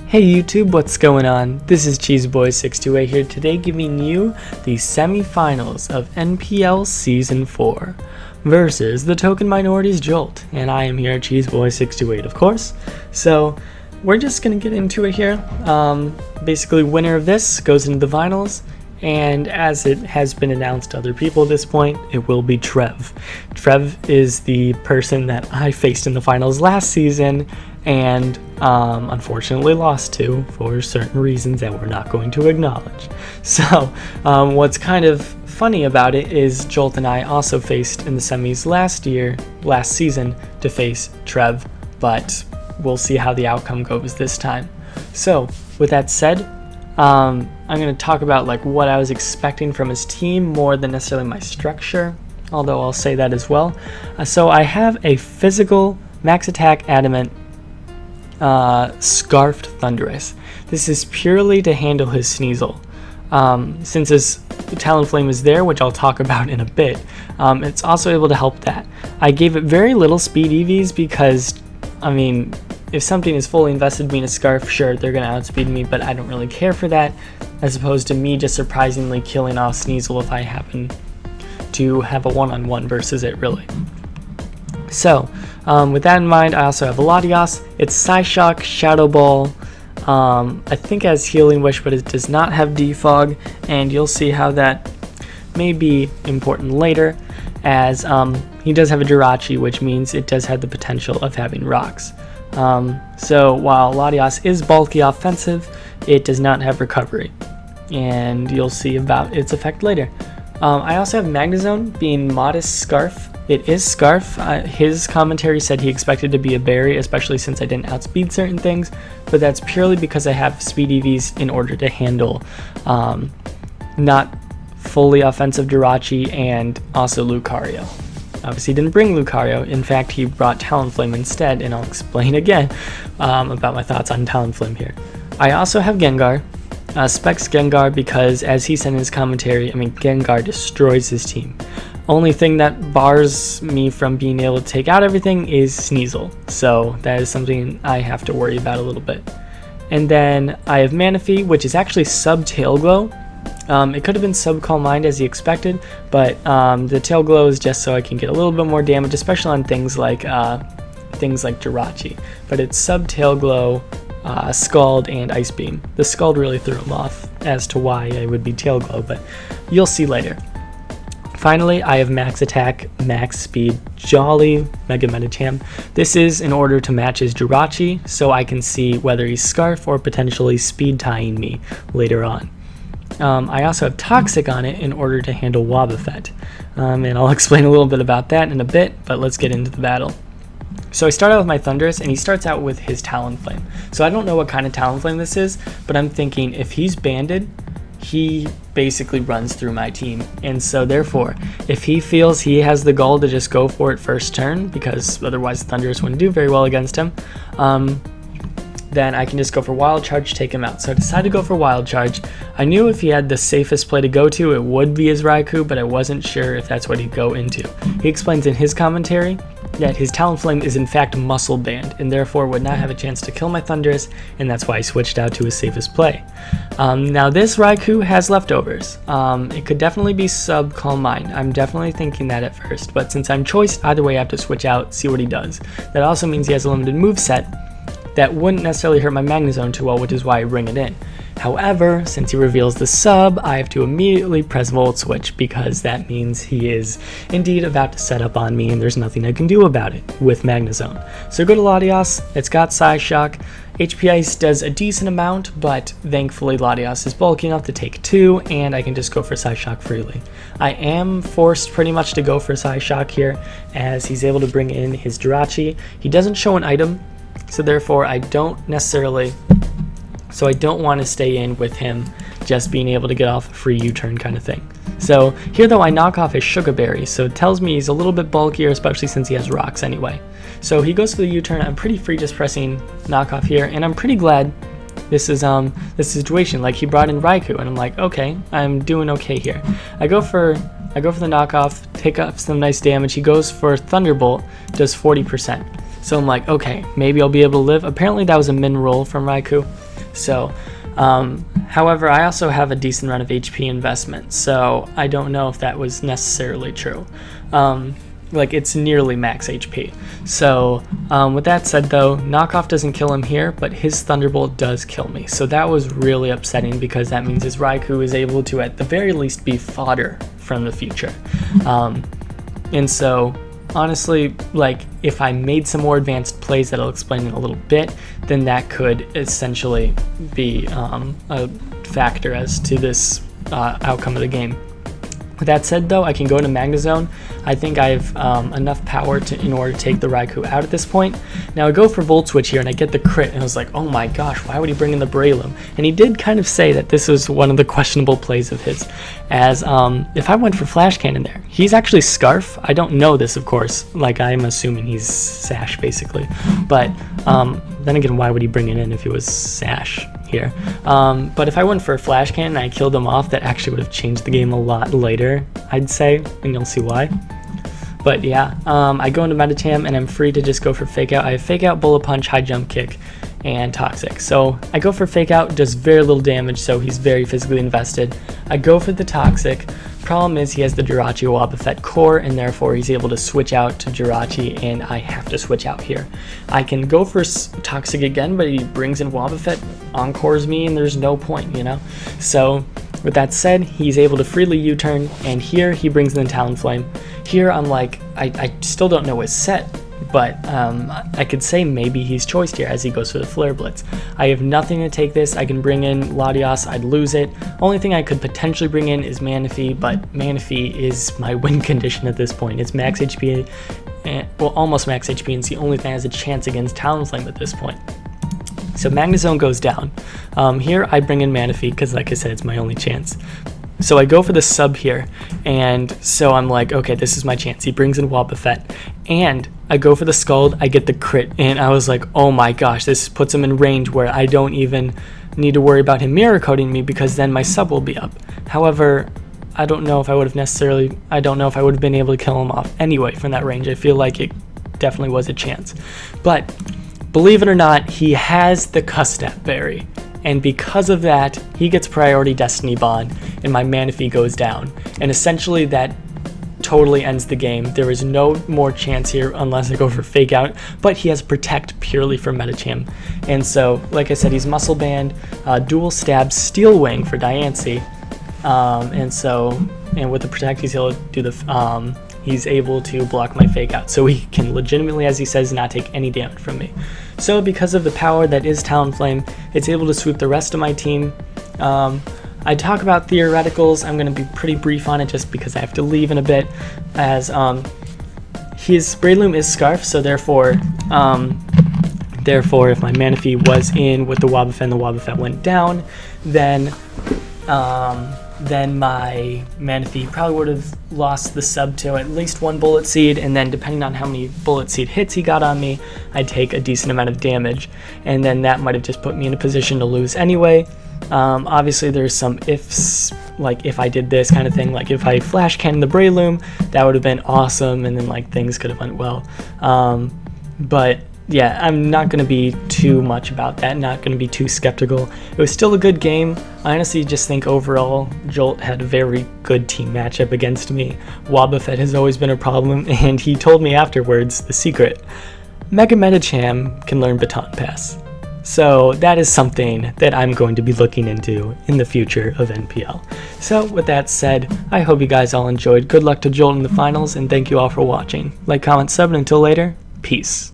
Hey YouTube, what's going on? This is Cheeseboy628 here today giving you the semifinals of NPL Season 4 versus the Token Minorities Jolt, and I am here, Cheeseboy628 of course. So we're just going to get into it here. Basically winner of this goes into the finals, and as it has been announced to other people at this point, it will be Trev. Trev is the person that I faced in the finals last season and unfortunately lost to for certain reasons that we're not going to acknowledge. So what's kind of funny about it is Jolt and I also faced in the semis last season to face Trev, but we'll see how the outcome goes this time. So with that said, I'm going to talk about like what I was expecting from his team more than necessarily my structure, although I'll say that as well. So I have a physical max attack adamant Scarfed Thunderous. This is purely to handle his Sneasel. Since his Talonflame is there, which I'll talk about in a bit, it's also able to help that. I gave it very little speed EVs because, I mean, if something is fully invested being a Scarf, sure, they're going to outspeed me, but I don't really care for that, as opposed to me just surprisingly killing off Sneasel if I happen to have a one-on-one versus it, really. So, with that in mind, I also have Latias. It's Psyshock, Shadow Ball, I think it has Healing Wish, but it does not have Defog, and you'll see how that may be important later, as he does have a Jirachi, which means it does have the potential of having Rocks. So while Latias is bulky offensive, it does not have Recovery, and you'll see about its effect later. I also have Magnezone being modest Scarf. It is Scarf. His commentary said he expected to be a berry, especially since I didn't outspeed certain things, but that's purely because I have speed EVs in order to handle not fully offensive Jirachi and also Lucario. Obviously didn't bring Lucario. In fact, he brought Talonflame instead, and I'll explain again about my thoughts on Talonflame here. I also have Gengar. Specs Gengar because, as he said in his commentary, I mean, Gengar destroys his team. Only thing that bars me from being able to take out everything is Sneasel, so that is something I have to worry about a little bit. And then I have Manaphy, which is actually sub Tail Glow. It could have been sub Calm Mind as he expected, but the Tail Glow is just so I can get a little bit more damage, especially on things like Jirachi. But it's sub Tail Glow, Scald, and Ice Beam. The Scald really threw him off as to why I would be Tail Glow, but you'll see later. Finally, I have Max Attack, Max Speed, Jolly, Mega Medicham. This is in order to match his Jirachi, so I can see whether he's Scarf or potentially speed tying me later on. I also have Toxic on it in order to handle Wobbuffet, and I'll explain a little bit about that in a bit, but let's get into the battle. So I start out with my Thundurus, and he starts out with his Talonflame. So I don't know what kind of Talonflame this is, but I'm thinking if he's banded, he basically runs through my team, and so therefore if he feels he has the gall to just go for it first turn, because otherwise Thundurus wouldn't do very well against him, then I can just go for Wild Charge, take him out. So I decided to go for Wild Charge. I knew if he had the safest play to go to, it would be his Raikou, but I wasn't sure if that's what he'd go into. He explains in his commentary that his Talonflame is in fact Muscle Band, and therefore would not have a chance to kill my Thundurus, and that's why I switched out to his safest play. Now this Raikou has leftovers. It could definitely be sub Calm Mind. I'm definitely thinking that at first, but since I'm choiced, either way I have to switch out, see what he does. That also means he has a limited moveset that wouldn't necessarily hurt my Magnezone too well, which is why I bring it in. However, since he reveals the sub, I have to immediately press Volt Switch, because that means he is indeed about to set up on me, and there's nothing I can do about it with Magnezone. So go to Latias. It's got Psyshock. HP Ice does a decent amount, but thankfully Latias is bulky enough to take 2, and I can just go for Psyshock freely. I am forced pretty much to go for Psyshock here, as he's able to bring in his Jirachi. He doesn't show an item, so therefore I don't want to stay in with him just being able to get off a free U-turn kind of thing. So here though I knock off his Sugar Berry, so it tells me he's a little bit bulkier, especially since he has Rocks anyway. So he goes for the U-turn. I'm pretty free just pressing knock off here, and I'm pretty glad this is this situation. Like, he brought in Raikou, and I'm like, okay, I'm doing okay here. I go for the knockoff, take up some nice damage. He goes for Thunderbolt, does 40%. So I'm like, okay, maybe I'll be able to live. Apparently that was a min roll from Raikou. So, however, I also have a decent run of HP investment, so I don't know if that was necessarily true. Like, it's nearly max HP. So, with that said though, knockoff doesn't kill him here, but his Thunderbolt does kill me. So that was really upsetting, because that means his Raikou is able to at the very least be fodder from the future. And so, honestly, like, if I made some more advanced plays that I'll explain in a little bit, then that could essentially be a factor as to this outcome of the game. With that said though, I can go into Magnezone. I think I have enough power in order to take the Raikou out at this point. Now I go for Volt Switch here and I get the crit, and I was like, oh my gosh, why would he bring in the Breloom? And he did kind of say that this was one of the questionable plays of his, as if I went for Flash Cannon there, he's actually Scarf. I don't know this, of course, like I'm assuming he's Sash basically, but then again, why would he bring it in if he was Sash here? But if I went for a Flash Cannon and I killed him off, that actually would have changed the game a lot later, I'd say, and you'll see why. But yeah, I go into Medicham and I'm free to just go for Fake Out. I have Fake Out, Bullet Punch, High Jump Kick, and Toxic. So I go for Fake Out, does very little damage, so he's very physically invested. I go for the Toxic. Problem is he has the Jirachi Wobbuffet core, and therefore he's able to switch out to Jirachi, and I have to switch out here. I can go for Toxic again, but he brings in Wobbuffet, encores me, and there's no point, you know? So with that said, he's able to freely U-turn, and here he brings in the Talonflame. Here I'm like, I still don't know his set, but I could say maybe he's choiced here as he goes for the Flare Blitz. I have nothing to take this. I can bring in Latios, I'd lose it. Only thing I could potentially bring in is Manaphy, but Manaphy is my win condition at this point. It's max HP, well, almost max HP, and it's the only thing that has a chance against Talonflame at this point. So Magnezone goes down. Here I bring in Manaphy, because like I said, it's my only chance. So I go for the sub here, and so I'm like, okay, this is my chance. He brings in Wobbuffet, and I go for the Scald, I get the crit, and I was like, oh my gosh, this puts him in range where I don't even need to worry about him mirror coating me, because then my sub will be up. However, I don't know if I would have been able to kill him off anyway from that range. I feel like it definitely was a chance. But believe it or not, he has the Custap Berry. And because of that, he gets priority Destiny Bond, and my Manaphy goes down. And essentially that totally ends the game. There is no more chance here unless I go for Fake Out, but he has Protect purely for Medicham. And so, like I said, he's Muscle Band, Dual Stab, Steel Wing for Diancie, and with the Protect, he's able to do he's able to block my Fake Out, so he can legitimately, as he says, not take any damage from me. So because of the power that is Talonflame, it's able to sweep the rest of my team. I talk about theoreticals. I'm going to be pretty brief on it just because I have to leave in a bit, as his Breloom is Scarf, so therefore if my Manaphy was in with the Wobbuffet and the Wobbuffet went down, then my Manaphy probably would have lost the sub to at least one Bullet Seed, and then depending on how many Bullet Seed hits he got on me, I'd take a decent amount of damage, and then that might have just put me in a position to lose anyway. Obviously there's some ifs, like if I did this kind of thing, like if I Flash Cannon the Breloom, that would have been awesome, and then like things could have went well. But yeah, I'm not going to be too much about that, not going to be too skeptical. It was still a good game. I honestly just think overall, Jolt had a very good team matchup against me. Wobbuffet has always been a problem, and he told me afterwards the secret. Mega Medicham can learn Baton Pass. So that is something that I'm going to be looking into in the future of NPL. So with that said, I hope you guys all enjoyed. Good luck to Jolt in the finals, and thank you all for watching. Like, comment, sub, and until later, peace.